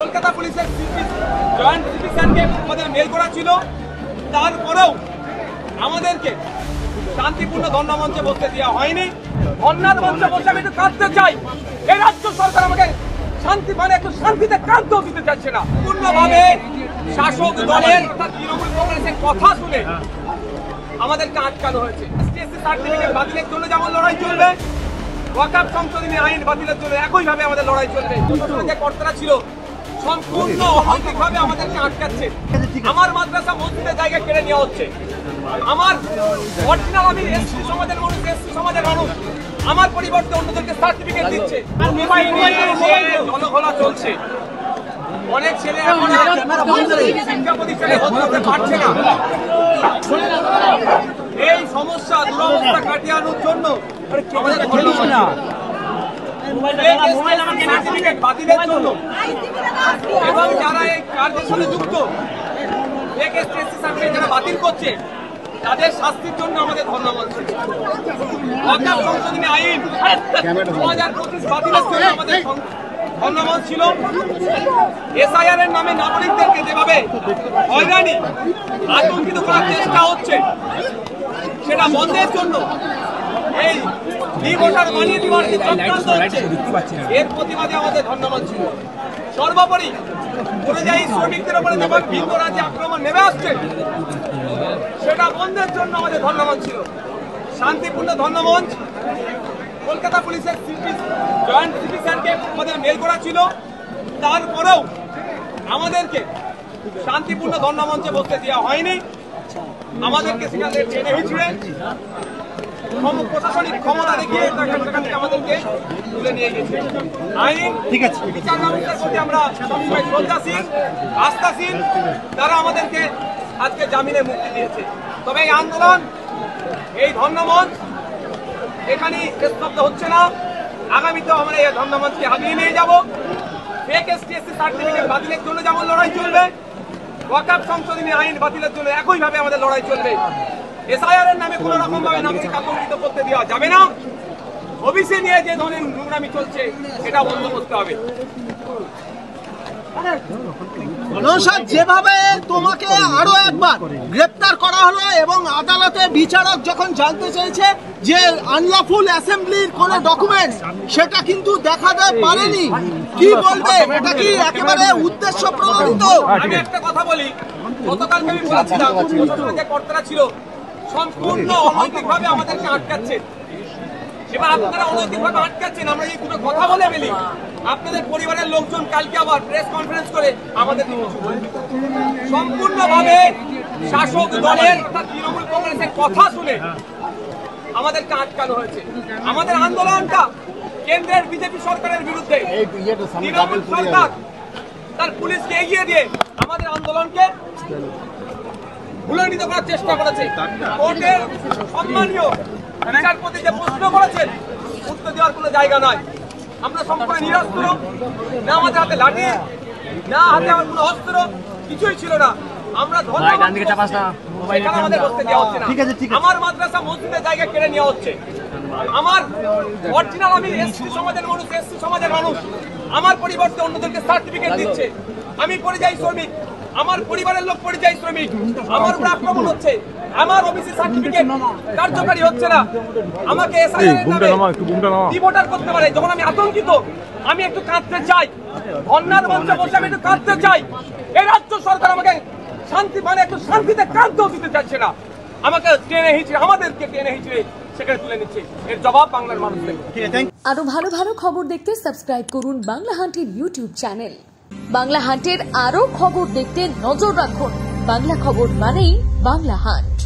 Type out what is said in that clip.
কলকাতা পুলিশের joint CP স্যারকে আমাদের মেল করা ছিল, তারপরেও আমাদেরকে শান্তিপূর্ণ ধর্ণা মঞ্চে বসতে দেওয়া হয়নি। ধর্ণার মঞ্চে বসে আমি একটু কাঁদতে চাই। এই রাজ্য সরকার আমাকে শান্তি একটু শান্তিতে কাঁদতেও দিতে চাচ্ছে না। পূর্ণভাবে শাসক দলের তৃণমূল কংগ্রেসের কথা শুনে আমাদেরকে আটকানো হয়েছে। এসটিএসসি সার্টিফিকেট বাতিলের জন্য যেমন লড়াই চলবে, ওয়াকফ সংশোধনী আইন বাতিলের জন্য একইভাবে আমাদের লড়াই চলবে। যে কর্তারা ছিল সম্পূর্ণ অহৈতিকভাবে আমাদেরকে আটকাচ্ছে। আমার মাদ্রাসা মসজিদের জায়গা কেড়ে নেওয়া হচ্ছে। আমার অরিজিনাল আমি এসসি সমাজের মানুষ, আমার পরিবর্তে অন্যদেরকে সার্টিফিকেট দিচ্ছে। জনগণনা চলছে, অনেক ছেলে এখন শিক্ষা প্রতিষ্ঠানে হতে পারছে না। এই সমস্যা দুরবস্থা কাটিয়ে আনার জন্য আমাদের বাতিলের জন্য এবং যারা এই কার্যের সাথে যুক্ত যারা বাতিল করছে তাদের শাস্তির জন্য আমাদের ধর্ণা চলছে। ওয়াকফ সংশোধনী আইন 2025 বাতিলের জন্য আমাদের ধর্ণা ছিল। এসআইআর এর নামে নাগরিকদেরকে যেভাবে হয়রানি আতঙ্কিত করার চেষ্টা হচ্ছে সেটা বন্ধের জন্য এই ভোটার বানিয়ে দেওয়ার যে চক্রান্ত হচ্ছে এর প্রতিবাদে আমাদের ধর্ণা ছিল। সর্বোপরি পরিযায়ী শ্রমিকদের উপরে যখন ভিন্ন রাজ্যে আক্রমণ নেমে আসছে সেটা বন্ধের জন্য আমাদের ধর্ণা ছিল। শান্তিপূর্ণ ধর্ণা মঞ্চ কলকাতা পুলিশের জয়েন্ট সিপি স্যারকে আমাদের মেল করা ছিল, তারপরেও আমাদেরকে শান্তিপূর্ণ ধর্ণা মঞ্চে বসতে দেওয়া হয়নি। আমাদেরকে সেখানে টেনে হিঁচড়ে প্রশাসনিক ক্ষমতা দেখিয়ে সেখান থেকে আমাদেরকে তুলে নিয়ে গেছে। আইন বিচার ব্যবস্থার প্রতি আমরা সবসময় শ্রদ্ধাশীল, আস্থাশীল। তারা আমাদেরকে আজকে জামিনে মুক্তি দিয়েছে। তবে এই আন্দোলন, এই ধর্ণা মঞ্চ এখানে স্তব্ধ হচ্ছে না। আগামীতেও আমরা এই ধর্ণা মঞ্চকে আগিয়ে নিয়ে যাব। ফেক এসটিএসসি সার্টিফিকেট বাতিলের জন্য যেমন লড়াই চলবে, ওয়াকফ সংশোধনী আইন বাতিলের জন্য একইভাবে আমাদের লড়াই চলবে। এসআইআর এর নামে কোন রকম ভাবে নাগরিক আতঙ্কিত করতে দেওয়া যাবে না। ওবিসি নিয়ে যে ধরনের নোংরামি চলছে সেটা বন্ধ করতে হবে। যেভাবে তোমাকে আরো একবার গ্রেপ্তার করা হলো এবং আদালতে বিচারক যখন জানতে চেয়েছে যে আনলফুল অ্যাসেম্বলির কোন ডকুমেন্ট সেটা কিন্তু দেখাতে পারেনি, কি বলবে? এটা কি একেবারে উদ্দেশ্য প্রণোদিত? আমি একটা কথা বলি, গতকালকে আমি বলেছিলাম যে কর্তারা ছিল সম্পূর্ণ অনৈতিকভাবে আমাদেরকে আটকাচ্ছে। এবার আপনারা অনৈতিকভাবে আটকাচ্ছেন, আমরা এই দুটো কথা বলে ফেলি। আপনাদের পরিবারের লোকজন কালকে আবার প্রেস কনফারেন্স করে আমাদের সম্পূর্ণভাবে শাসক দলের তৃণমূল কংগ্রেসের কথা শুনে আমাদেরকে আটকানো হয়েছে। আমাদের আন্দোলনটা কেন্দ্রের বিজেপি সরকারের বিরুদ্ধে। তৃণমূল সরকার তার পুলিশকে এগিয়ে দিয়ে আমাদের আন্দোলনকে ভুলান্বিত করার চেষ্টা করেছে। কোর্টের সম্মানীয় বিচারপতি যে প্রশ্ন করেছেন উত্তর দেওয়ার কোনো জায়গা নয়। আমরা সম্পূর্ণ নিরস্ত্র, না আমাদের হাতে লাঠি, না হাতে আমার কোনো অস্ত্র, কিছুই ছিল না। আমরা আমাদের বসতে দেওয়া হচ্ছে না। আমার মাদ্রাসা মসজিদের জায়গা কেড়ে নেওয়া হচ্ছে। আমার অরিজিনাল আমি এসসি সমাজের মানুষ, আমার পরিবর্তে অন্যদেরকে সার্টিফিকেট দিচ্ছে। আমি পরিযায়ী শ্রমিক, আমার পরিবারের লোক পরিযায়ী শ্রমিক, আমার উপর আক্রমণ হচ্ছে। আমার ওবিসি সার্টিফিকেট কার্যকারী হচ্ছে না। আমাকে ভোটার করতে পারে। যখন আমি আতঙ্কিত, আমি একটু কাঁদতে চাই। ধর্ণার মঞ্চে বসে আমি একটু কাঁদতে চাই। এই রাজ্য সরকার আমাকে শান্তি একটু শান্তিতে কাঁদতেও দিতে চাচ্ছে না। আমাকে আমাদেরকে টেনে হিঁচড়ে সেখানে তুলে নিচ্ছে। এর জবাব বাংলার মানুষ দেবে। আরো ভালো ভালো খবর দেখতে সাবস্ক্রাইব করুন বাংলা হান্টের ইউটিউব চ্যানেল। বাংলা হান্টের আরো খবর দেখতে নজর রাখুন। বাংলা খবর মানেই বাংলা হান্ট।